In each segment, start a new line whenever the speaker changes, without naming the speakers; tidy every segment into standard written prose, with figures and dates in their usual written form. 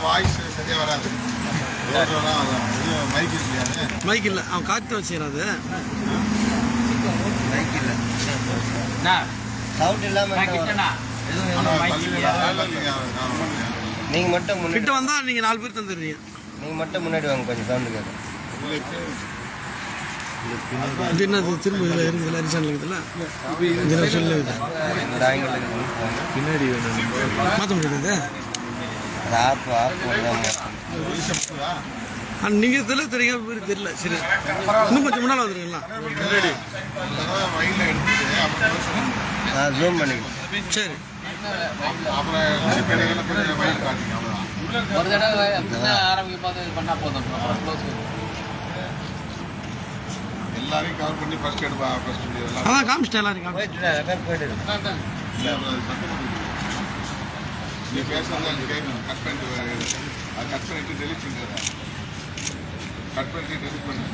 Voice சரியா வராது.
Mic இல்லை, அவன் காற்று வச்சுக்கிறான். அது
மைக் இல்லை, சவுண்ட் இல்லாமல் நீங்கள் மட்டும்
கிட்ட வந்தால் நீங்கள் 4 பேர் தந்துடுறீங்க.
நீங்கள் மட்டும் முன்னாடி வாங்க, கொஞ்சம் சவுண்டு கேட்கும்.
இது என்னது திரும்ப இதில் இருக்குதுல்ல, அரிசானில் இருக்குதுல்ல, இதில் சொல்லு
பின்னாடி
மாற்ற முடியாது.
ஆப் ஆப்
நீங்கள் தெரியல தெரியாம தெரியல. சரி, இன்னும் கொஞ்சம் முன்னால் வந்துருங்களா?
ஜூம் பண்ணிக்கலாம்.
சரி,
ஒரு தடவை ஆரம்பிக்க பார்த்து பண்ணால் போதும்.
எல்லாரையும் கவர் பண்ணி ஃபர்ஸ்ட் எடுப்பா.
அதான் காமிச்சிட்டேன் எல்லாரும்
போயிட்டு
நீ பேசுறது கேட்கணும். கட் பண்ணிட்டு டெலிட் பண்ணுறேன். கட் பண்ணிட்டு டெலிட் பண்ணு.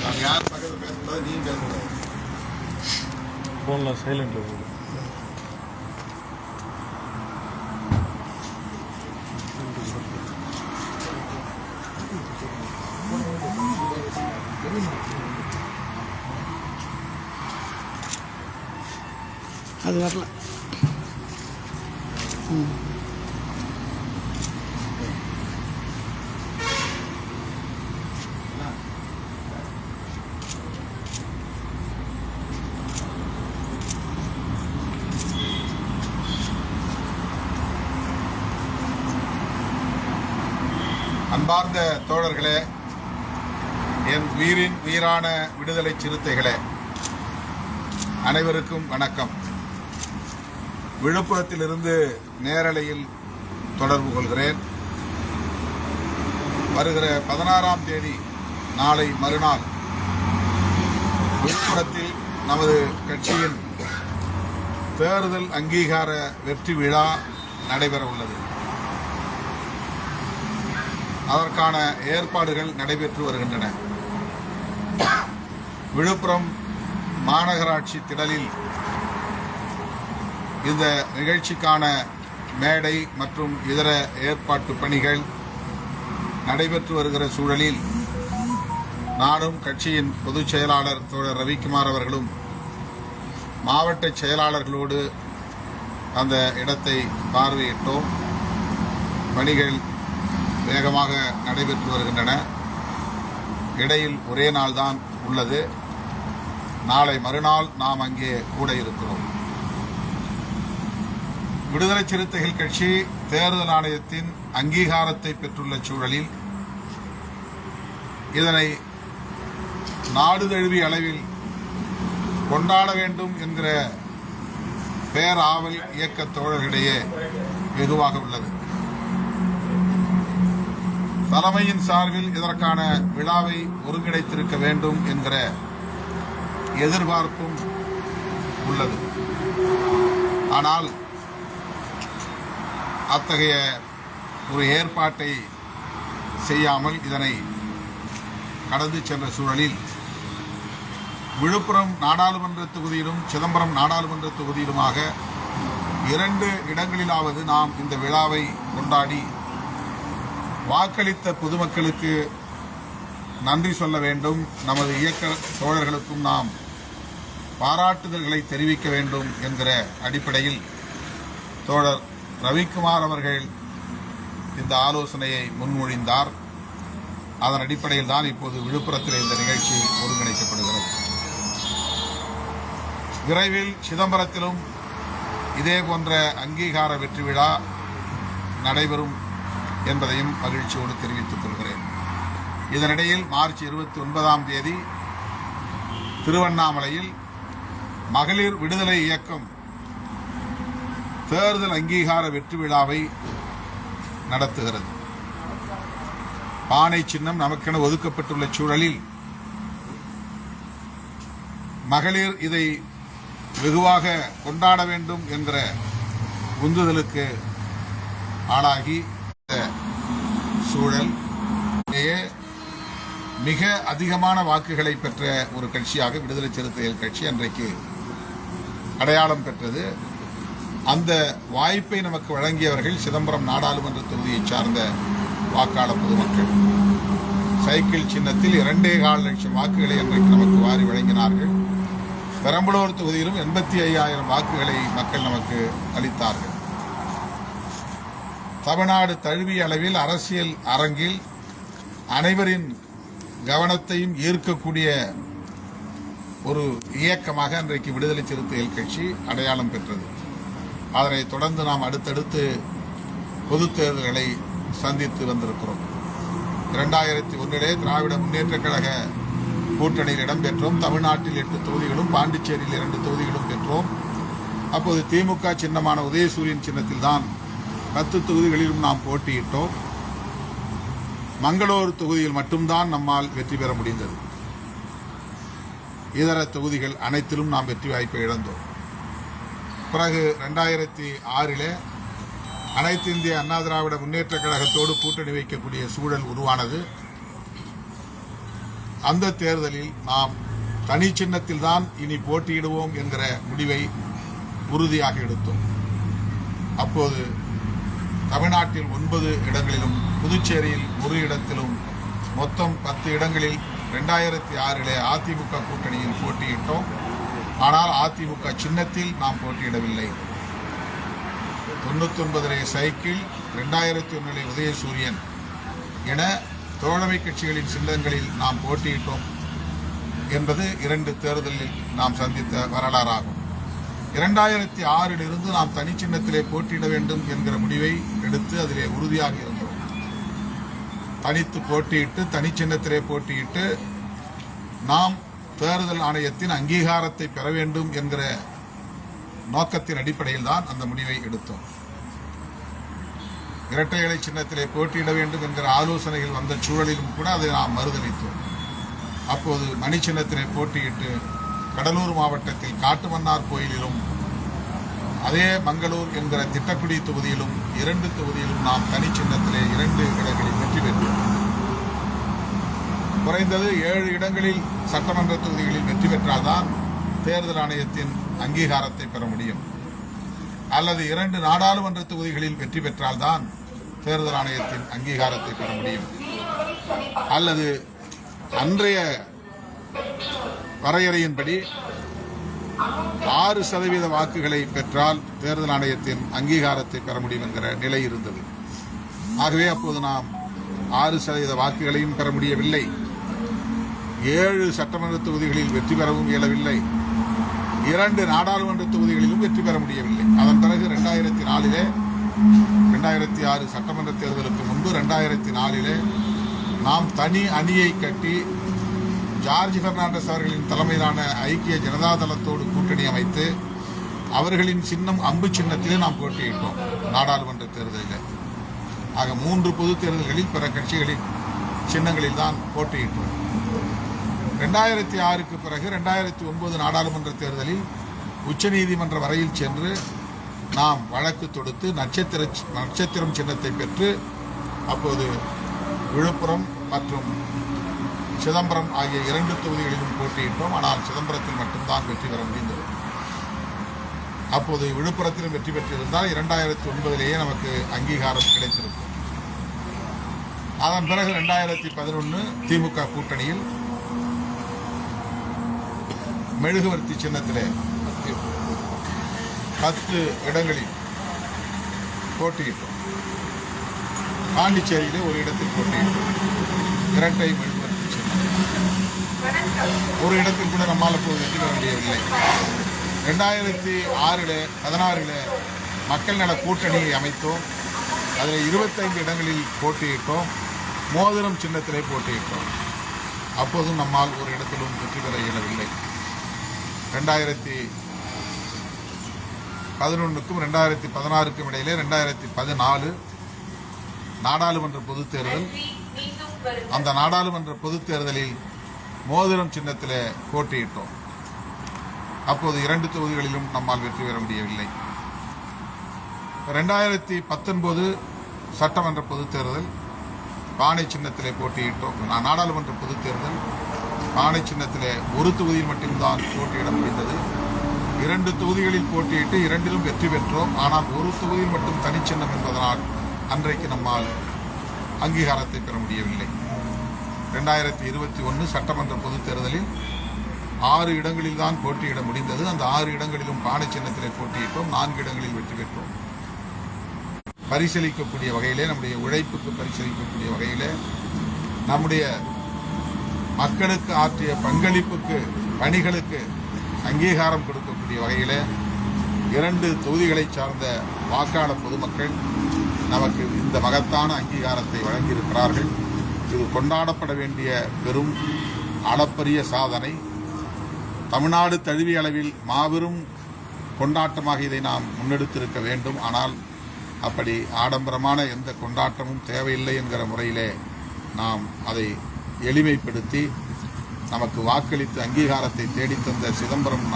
நாங்கள் யார் பக்கத்தில் பேசக்கூடாது, நீ பேசக்கூடாது.
ஃபோனில் சைலண்டில் போகுது.
அது வரல.
அன்பார்ந்த தோழர்களே, என் உயிரின் உயிரான விடுதலை சிறுத்தைகளே, அனைவருக்கும் வணக்கம். விழுப்புரத்திலிருந்து நேரலையில் தொடர்பு கொள்கிறேன். வருகிற 16ஆம் தேதி நாளை மறுநாள் விழுப்புரத்தில் நமது கட்சியின் தேர்தல் அங்கீகார வெற்றி விழா நடைபெற உள்ளது. அதற்கான ஏற்பாடுகள் நடைபெற்று வருகின்றன. விழுப்புரம் மாநகராட்சி திடலில் இந்த நிகழ்ச்சிக்கான மேடை மற்றும் இதர ஏற்பாட்டு பணிகள் நடைபெற்று வருகிற சூழலில் நானும் கட்சியின் பொதுச் செயலாளர் தோழர் ரவிக்குமார் அவர்களும் மாவட்ட செயலாளர்களோடு அந்த இடத்தை பார்வையிட்டோம். பணிகள் வேகமாக நடைபெற்று வருகின்றன. இடையில் ஒரே நாள்தான் உள்ளது. நாளை மறுநாள் நாம் அங்கே கூட இருக்கிறோம். விடுதலை சிறுத்தைகள் கட்சி தேர்தல் ஆணையத்தின் அங்கீகாரத்தை பெற்றுள்ள சூழலில் இதனை நாடு தழுவிய அளவில் கொண்டாட வேண்டும் என்கிற பேராவல் இயக்க தோழர்களிடையே வெகுவாக உள்ளது. தலைமையின் சார்பில் இதற்கான விழாவை ஒருங்கிணைத்திருக்க வேண்டும் என்கிற எதிர்பார்ப்பும் உள்ளது. ஆனால் அத்தகைய ஒரு ஏற்பாட்டை செய்யாமல் இதனை கடந்து சென்ற சூழலில் விழுப்புரம் நாடாளுமன்ற தொகுதியிலும் சிதம்பரம் நாடாளுமன்ற தொகுதியிலுமாக 2 இடங்களிலாவது நாம் இந்த விழாவை கொண்டாடி வாக்களித்த பொதுமக்களுக்கு நன்றி சொல்ல வேண்டும். நமது இயக்க தோழர்களுக்கும் நாம் பாராட்டுதல்களை தெரிவிக்க வேண்டும் என்கிற அடிப்படையில் தோழர் ரவிக்குமார் அவர்கள் இந்த ஆலோசனையை முன்மொழிந்தார். அதன் அடிப்படையில் தான் இப்போது விழுப்புரத்தில் இந்த நிகழ்ச்சி ஒருங்கிணைக்கப்படுகிறது. விரைவில் சிதம்பரத்திலும் இதே போன்ற அங்கீகார வெற்றி விழா நடைபெறும் என்பதையும் மகிழ்ச்சியோடு தெரிவித்துக் கொள்கிறேன். இதனிடையில் மார்ச் 29ஆம் தேதி திருவண்ணாமலையில் மகளிர் விடுதலை இயக்கம் தேர்தல் அங்கீகார வெற்றி விழாவை நடத்துகிறது. பானை சின்னம் நமக்கென ஒதுக்கப்பட்டுள்ள சூழலில் மகளிர் இதை வெகுவாக கொண்டாட வேண்டும் என்கிற உந்துதலுக்கு ஆளாகி சூழல் மிக அதிகமான வாக்குகளை பெற்ற ஒரு கட்சியாக விடுதலை சிறுத்தைகள் கட்சி அன்றைக்கு அடையாளம் பெற்றது. அந்த வாய்ப்பை நமக்கு வழங்கியவர்கள் சிதம்பரம் நாடாளுமன்ற தொகுதியைச் சார்ந்த வாக்காளர் பொதுமக்கள். சைக்கிள் சின்னத்தில் 2.25 லட்சம் வாக்குகளை அன்றைக்கு நமக்கு வாரி வழங்கினார்கள். பெரம்பலூர் தொகுதியிலும் 85,000 வாக்குகளை மக்கள் நமக்கு அளித்தார்கள். தமிழ்நாடு தழுவிய அளவில் அரசியல் அரங்கில் அனைவரின் கவனத்தையும் ஈர்க்கக்கூடிய ஒரு இயக்கமாக அன்றைக்கு விடுதலை சிறுத்தைகள் கட்சி அடையாளம் பெற்றது. அதனைத் தொடர்ந்து நாம் அடுத்தடுத்து பொதுத் தேர்தல்களை சந்தித்து வந்திருக்கிறோம். 2001 திராவிட முன்னேற்றக் கழக கூட்டணியில் இடம்பெற்றோம். தமிழ்நாட்டில் 8 தொகுதிகளும், பாண்டிச்சேரியில் 2 தொகுதிகளும் பெற்றோம். அப்போது திமுக சின்னமான உதயசூரியன் சின்னத்தில் தான் 10 தொகுதிகளிலும் நாம் போட்டியிட்டோம். மங்களூர் தொகுதியில் மட்டும்தான் நம்மால் வெற்றி பெற முடிந்தது. இதர தொகுதிகள் அனைத்திலும் நாம் வெற்றி வாய்ப்பை இழந்தோம். பிறகு 2006 அனைத்து இந்திய அண்ணா திராவிட முன்னேற்றக் கழகத்தோடு கூட்டணி வைக்கக்கூடிய சூழல் உருவானது. அந்த தேர்தலில் நாம் தனி சின்னத்தில் தான் இனி போட்டியிடுவோம் என்கிற முடிவை உறுதியாக எடுத்தோம். அப்போது தமிழ்நாட்டில் 9 இடங்களிலும், புதுச்சேரியில் 1 இடத்திலும், மொத்தம் 10 இடங்களில் 2006 அதிமுக கூட்டணியில் போட்டியிட்டோம். ஆனால் அதிமுக சின்னத்தில் நாம் போட்டியிடவில்லை. 99 சைக்கிள், 2001 உதயசூரியன் என தோழமை கட்சிகளின் சின்னங்களில் நாம் போட்டியிட்டோம் என்பது 2 தேர்தலில் நாம் சந்தித்த வரலாறாகும். 2006 இருந்து நாம் தனி சின்னத்திலே போட்டியிட வேண்டும் என்கிற முடிவை எடுத்து அதிலே உறுதியாக இருந்தோம். தனித்து போட்டியிட்டு, தனி சின்னத்திலே போட்டியிட்டு நாம் தேர்தல் ஆணையத்தின் அங்கீகாரத்தை பெற வேண்டும் என்கிற நோக்கத்தின் அடிப்படையில் தான் அந்த முடிவை எடுத்தோம். இரட்டை இலை சின்னத்திலே போட்டியிட வேண்டும் என்கிற ஆலோசனைகள் வந்த சூழலிலும் கூட அதை நாம் மறுதளித்தோம். அப்போது மணி சின்னத்திலே போட்டியிட்டு கடலூர் மாவட்டத்தில் காட்டுமன்னார் கோயிலிலும், அதே மங்களூர் என்கிற திட்டக்குடி தொகுதியிலும் 2 தொகுதியிலும் நாம் தனி சின்னத்திலே 2 இடங்களில் வெற்றி பெற்றோம். குறைந்தது 7 இடங்களில் சட்டமன்ற தொகுதிகளில் வெற்றி பெற்றால்தான் தேர்தல் ஆணையத்தின் அங்கீகாரத்தை பெற முடியும். அல்லது 2 நாடாளுமன்ற தொகுதிகளில் வெற்றி பெற்றால்தான் தேர்தல் ஆணையத்தின் அங்கீகாரத்தை பெற முடியும். அல்லது அன்றைய வரையறையின்படி 6% வாக்குகளை பெற்றால் தேர்தல் ஆணையத்தின் அங்கீகாரத்தை பெற முடியும் என்கிற நிலை இருந்தது. ஆகவே அப்போது நாம் 6% வாக்குகளையும் பெற முடியவில்லை. 7 சட்டமன்ற தொகுதிகளில் வெற்றி பெறவும் இயலவில்லை. 2 நாடாளுமன்ற தொகுதிகளிலும் வெற்றி பெற முடியவில்லை. அதன் பிறகு 2006 சட்டமன்ற தேர்தலுக்கு முன்பு 2004 நாம் தனி அணியை கட்டி ஜார்ஜ் பெர்னாண்டஸ் அவர்களின் தலைமையிலான ஐக்கிய ஜனதா தளத்தோடு கூட்டணி அமைத்து அவர்களின் சின்னம் அம்பு சின்னத்திலே நாம் போட்டியிட்டோம் நாடாளுமன்ற தேர்தலில். ஆக 3 பொது தேர்தல்களில் பிற கட்சிகளின் சின்னங்களில் தான் போட்டியிட்டோம். 2006க்கு பிறகு 2009 நாடாளுமன்ற தேர்தலில் உச்சநீதிமன்ற வரையில் சென்று நாம் வழக்கு தொடுத்து நட்சத்திரம் சின்னத்தை பெற்று அப்போது விழுப்புரம் மற்றும் சிதம்பரம் ஆகிய 2 தொகுதிகளிலும் போட்டியிட்டோம். ஆனால் சிதம்பரத்தில் மட்டும்தான் வெற்றி பெற முடிந்தது. அப்போது விழுப்புரத்திலும் வெற்றி பெற்றிருந்தால் 2009 நமக்கு அங்கீகாரம் கிடைத்திருக்கும். அதன் பிறகு 2011 திமுக கூட்டணியில் மெழுகுவர்த்தி சின்னத்திலே 10 இடங்களில் போட்டியிட்டோம். பாண்டிச்சேரியிலே 1 இடத்தில் போட்டியிட்டோம். இரட்டை மெழுகுவர்த்தி சின்னம். 1 இடத்தில் கூட நம்மால் அப்போது வெற்றி பெற முடியவில்லை. 2016 மக்கள் நல கூட்டணியை அமைத்தோம். அதில் 25 இடங்களில் போட்டியிட்டோம். மோதிரம் சின்னத்திலே போட்டியிட்டோம். அப்போதும் நம்மால் 1 இடத்திலும் வெற்றி பெற இயலவில்லை. 2011க்கும் 2016க்கும் இடையிலே 2014 நாடாளுமன்ற பொதுத் தேர்தல். அந்த நாடாளுமன்ற பொதுத் தேர்தலில் மோதிரம் சின்னத்திலே போட்டியிட்டோம். அப்போது 2 தொகுதிகளிலும் நம்மால் வெற்றி பெற முடியவில்லை. 2019 சட்டமன்ற பொதுத் தேர்தல் பானை சின்னத்திலே போட்டியிட்டோம். நாடாளுமன்ற பொதுத் தேர்தல் பானை சின்னத்திலே 1 தொகுதியில் மட்டும்தான் போட்டியிட முடிந்தது. 2 தொகுதிகளில் போட்டியிட்டு 2லும் வெற்றி பெற்றோம். ஆனால் ஒரு தொகுதியில் மட்டும் தனிச்சின்னம் என்பதனால் அன்றைக்கு நம்மால் அங்கீகாரத்தை பெற முடியவில்லை. 2021 சட்டமன்ற பொதுத் தேர்தலில் 6 இடங்களில் தான் போட்டியிட முடிந்தது. அந்த 6 இடங்களிலும் பானை சின்னத்திலே போட்டியிட்டோம். 4 இடங்களில் வெற்றி பெற்றோம். பரிசீலிக்கக்கூடிய வகையிலே, நம்முடைய உழைப்புக்கு பரிசீலிக்கக்கூடிய வகையிலே, நம்முடைய மக்களுக்கு ஆற்றிய பங்களிப்புக்கு, பணிகளுக்கு அங்கீகாரம் கொடுக்கக்கூடிய வகையிலே 2 தொகுதிகளை சார்ந்த வாக்காளர் பொதுமக்கள் நமக்கு இந்த மகத்தான அங்கீகாரத்தை வழங்கியிருக்கிறார்கள். இது கொண்டாடப்பட வேண்டிய பெரும் அளப்பரிய சாதனை. தமிழ்நாடு தழுவிய அளவில் மாபெரும் கொண்டாட்டமாக இதை நாம் முன்னெடுத்திருக்க வேண்டும். ஆனால் அப்படி ஆடம்பரமான எந்த கொண்டாட்டமும் தேவையில்லை என்கிற முறையிலே நாம் அதை எளிமைப்படுத்தி நமக்கு வாக்களித்து அங்கீகாரத்தை தேடித்தந்த சிதம்பரம்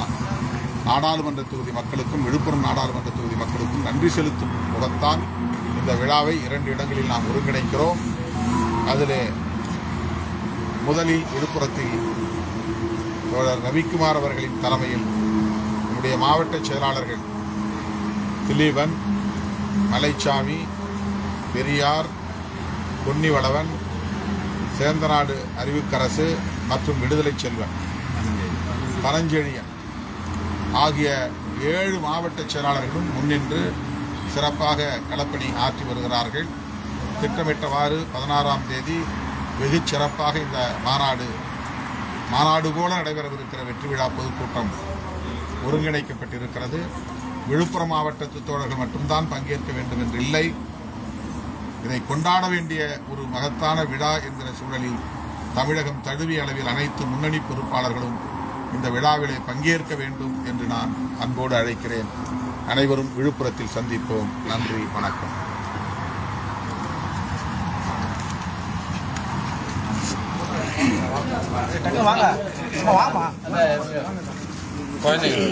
நாடாளுமன்ற தொகுதி மக்களுக்கும் விழுப்புரம் நாடாளுமன்ற தொகுதி மக்களுக்கும் நன்றி செலுத்தும் முகத்தான் இந்த விழாவை 2 இடங்களில் நாம் ஒருங்கிணைக்கிறோம். அதில் முதலில் விழுப்புரத்தில் தோழர் ரவிக்குமார் அவர்களின் தலைமையில் நம்முடைய மாவட்ட செயலாளர்கள் திலீபன், மலைச்சாமி, பெரியார், பொன்னிவளவன், சேந்தநாடு அறிவுக்கரசு மற்றும் விடுதலை செல்வன், பரஞ்செழியன் ஆகிய 7 மாவட்ட செயலாளர்களும் முன்னின்று சிறப்பாக களப்பணி ஆற்றி வருகிறார்கள். திட்டமிட்டவாறு 16ஆம் தேதி வெகு சிறப்பாக இந்த மாநாடு போல நடைபெறவிருக்கிற வெற்றி விழா பொதுக்கூட்டம் ஒருங்கிணைக்கப்பட்டிருக்கிறது. விழுப்புரம் மாவட்டத்து தோழர்கள் மட்டும்தான் பங்கேற்க வேண்டும் என்று இல்லை. இதை கொண்டாட வேண்டிய ஒரு மகத்தான விழா என்கிற சூழலில் தமிழகம் தழுவிய அளவில் அனைத்து முன்னணி பொறுப்பாளர்களும் இந்த விழாவிலே பங்கேற்க வேண்டும் என்று நான் அன்போடு அழைக்கிறேன். அனைவரும் விழுப்புரத்தில் சந்திப்போம். நன்றி, வணக்கம்.
குழந்தைகள்